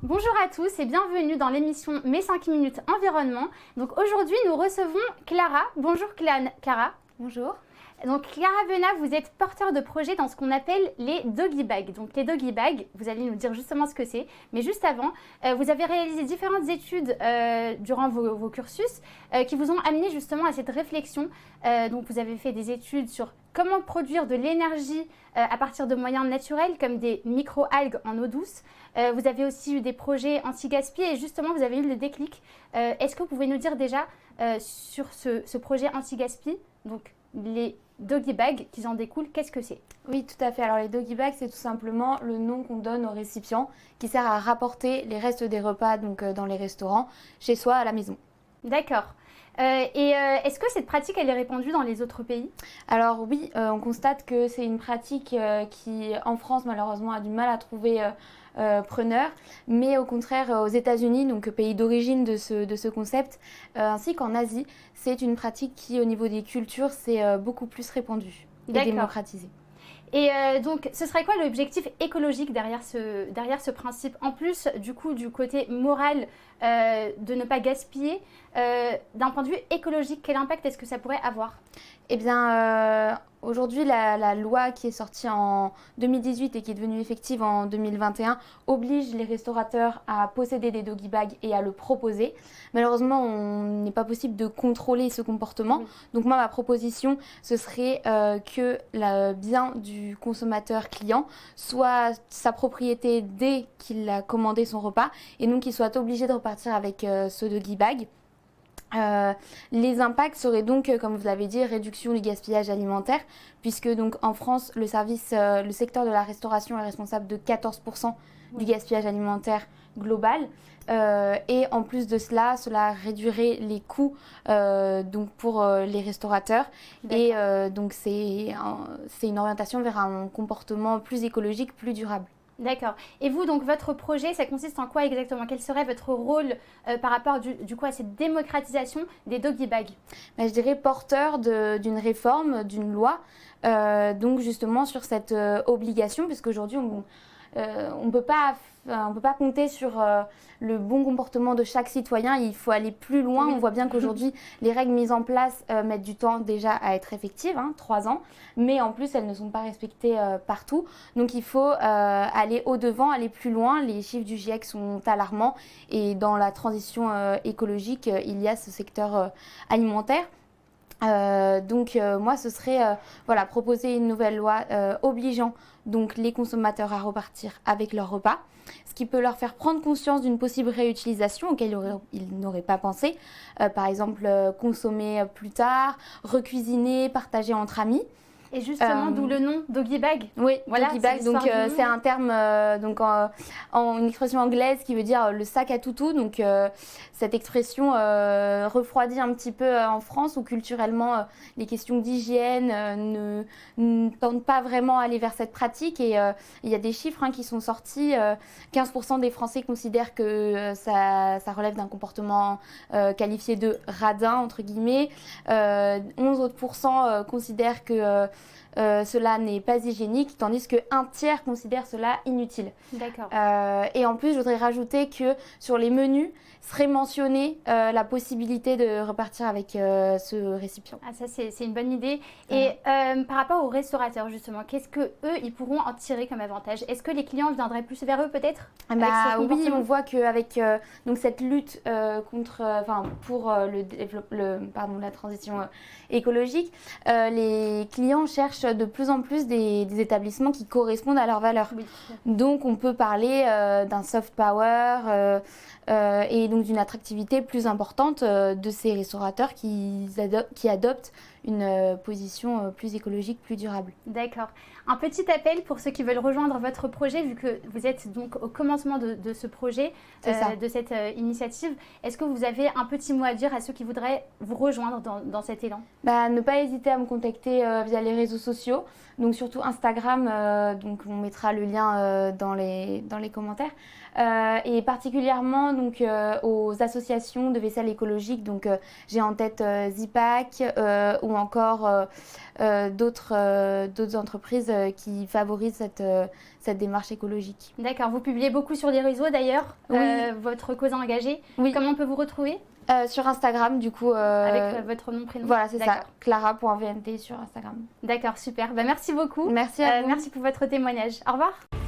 Bonjour à tous et bienvenue dans l'émission Mes 5 minutes environnement. Donc aujourd'hui nous recevons Clara. Bonjour Clara. Bonjour. Donc Clara Venat, vous êtes porteur de projet dans ce qu'on appelle les doggy bags. Donc les doggy bags, vous allez nous dire justement ce que c'est. Mais juste avant, vous avez réalisé différentes études durant vos cursus qui vous ont amené justement à cette réflexion. Donc vous avez fait des études sur comment produire de l'énergie à partir de moyens naturels comme des micro-algues en eau douce. Vous avez aussi eu des projets anti-gaspi et justement vous avez eu le déclic. Est-ce que vous pouvez nous dire déjà sur ce projet anti-gaspi, donc les doggy bags qui en découlent, qu'est-ce que c'est? Oui, tout à fait. Alors les doggy bags, c'est tout simplement le nom qu'on donne au récipient qui sert à rapporter les restes des repas dans les restaurants, chez soi, à la maison. D'accord. Est-ce que cette pratique, elle est répandue dans les autres pays? Alors oui, on constate que c'est une pratique qui, en France, malheureusement, a du mal à trouver preneur, mais au contraire, aux États-Unis, donc pays d'origine de ce concept, ainsi qu'en Asie, c'est une pratique qui, au niveau des cultures, c'est beaucoup plus répandue et démocratisée. Et donc, ce serait quoi l'objectif écologique derrière ce principe? En plus, du coup, du côté moral de ne pas gaspiller, d'un point de vue écologique, quel impact est-ce que ça pourrait avoir? Eh bien, aujourd'hui, la loi qui est sortie en 2018 et qui est devenue effective en 2021 oblige les restaurateurs à posséder des doggy bags et à le proposer. Malheureusement, on n'est pas possible de contrôler ce comportement. Oui. Donc moi, ma proposition, ce serait que le bien du consommateur client soit sa propriété dès qu'il a commandé son repas et donc qu'il soit obligé de repartir avec ce doggy bag. Les impacts seraient donc, comme vous l'avez dit, réduction du gaspillage alimentaire, puisque donc en France, le secteur de la restauration est responsable de 14% du gaspillage alimentaire global. Et en plus de cela réduirait les coûts donc pour les restaurateurs. Et donc c'est une orientation vers un comportement plus écologique, plus durable. D'accord. Et vous, donc, votre projet, ça consiste en quoi exactement? Quel serait votre rôle par rapport du coup à cette démocratisation des doggy bags? Je dirais porteur d'une réforme, d'une loi, donc justement sur cette obligation, puisqu'aujourd'hui on ne peut pas compter sur le bon comportement de chaque citoyen. Il faut aller plus loin. Oui. On voit bien qu'aujourd'hui, les règles mises en place mettent du temps déjà à être effectives, 3 ans, mais en plus, elles ne sont pas respectées partout. Donc, il faut aller au-devant, aller plus loin. Les chiffres du GIEC sont alarmants et dans la transition écologique, il y a ce secteur alimentaire. Moi, ce serait proposer une nouvelle loi obligeant donc les consommateurs à repartir avec leur repas, ce qui peut leur faire prendre conscience d'une possible réutilisation auquel ils n'auraient pas pensé. Par exemple, consommer plus tard, recuisiner, partager entre amis. Et justement, d'où le nom doggy bag. Oui, voilà, doggy bag. Donc c'est un terme, en une expression anglaise qui veut dire le sac à toutou. Donc cette expression refroidit un petit peu en France où culturellement les questions d'hygiène ne tendent pas vraiment à aller vers cette pratique. Et il y a des chiffres qui sont sortis. 15% des Français considèrent que ça relève d'un comportement qualifié de radin entre guillemets. 11 autres considèrent que cela n'est pas hygiénique, tandis qu'un tiers considère cela inutile. D'accord. Et en plus, je voudrais rajouter que sur les menus serait mentionnée la possibilité de repartir avec ce récipient. Ah, ça, c'est une bonne idée. Et par rapport aux restaurateurs, justement, qu'est-ce qu'eux, ils pourront en tirer comme avantage? Est-ce que les clients viendraient plus vers eux, peut-être? Oui, on voit qu'avec cette lutte pour la transition écologique, les clients cherchent de plus en plus des établissements qui correspondent à leurs valeurs. Oui. Donc, on peut parler d'un soft power et donc d'une attractivité plus importante de ces restaurateurs qui adoptent une position plus écologique, plus durable. D'accord. Un petit appel pour ceux qui veulent rejoindre votre projet, vu que vous êtes donc au commencement de ce projet, de cette initiative. Est-ce que vous avez un petit mot à dire à ceux qui voudraient vous rejoindre dans cet élan? Ne pas hésiter à me contacter via les les réseaux sociaux, donc surtout Instagram, donc on mettra le lien dans les commentaires. Et particulièrement donc, aux associations de vaisselle écologique, donc j'ai en tête Zipac ou encore d'autres entreprises qui favorisent cette démarche écologique. D'accord, vous publiez beaucoup sur les réseaux d'ailleurs, Oui. votre cause engagée. Oui. Comment on peut vous retrouver? Sur Instagram, du coup. Avec votre nom, prénom. Voilà, c'est ça. D'accord. Clara.vnt sur Instagram. D'accord, super. Bah, merci beaucoup. Merci à vous. Merci pour votre témoignage. Au revoir.